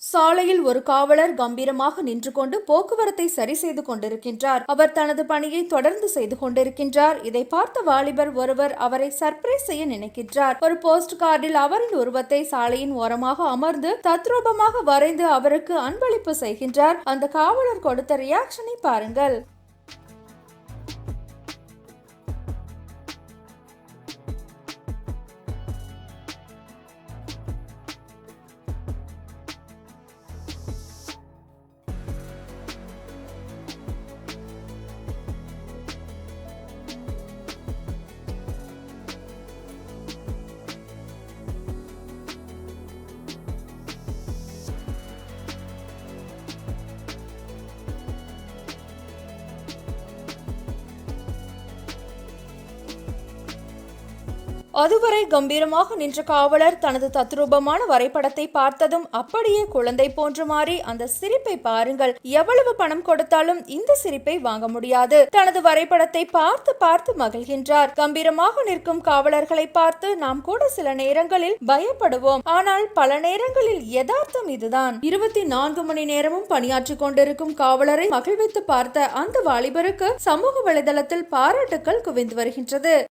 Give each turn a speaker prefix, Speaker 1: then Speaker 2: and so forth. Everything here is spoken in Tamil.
Speaker 1: சாலையில் ஒரு காவலர் கம்பீரமாக நின்று கொண்டு போக்குவரத்தை சரி செய்து கொண்டிருக்கின்றார். அவர் தனது பணியை தொடர்ந்து செய்து கொண்டிருக்கின்றார். இதை பார்த்த வாலிபர் ஒருவர் அவரை சர்ப்ரைஸ் செய்ய நினைக்கின்றார். ஒரு போஸ்ட் கார்டில் அவரின் உருவத்தை சாலையின் ஓரமாக அமர்ந்து தத்ரூபமாக வரைந்து அவருக்கு அன்பளிப்பு செய்கின்றார். அந்த காவலர் கொடுத்த ரியாக்ஷனை பாருங்கள். அதுவரை கம்பீரமாக நின்ற காவலர் தனது தத்ரூபமான வரைபடத்தை பார்த்ததும் அப்படியே குழந்தை போன்று மாறி அந்த சிரிப்பை பாருங்கள். எவ்வளவு பணம் கொடுத்தாலும் இந்த சிரிப்பை வாங்க முடியாது. தனது வரைபடத்தை பார்த்து பார்த்து மகிழ்கின்றார். கம்பீரமாக நிற்கும் காவலர்களை பார்த்து நாம் கூட சில நேரங்களில் பயப்படுவோம். ஆனால் பல நேரங்களில் யதார்த்தம் இதுதான். 24 மணி நேரமும் பணியாற்றிக் கொண்டிருக்கும் காவலரை மகிழ்வித்து பார்த்த அந்த வாலிபருக்கு சமூக வலைதளத்தில் பாராட்டுக்கள் குவிந்து வருகின்றது.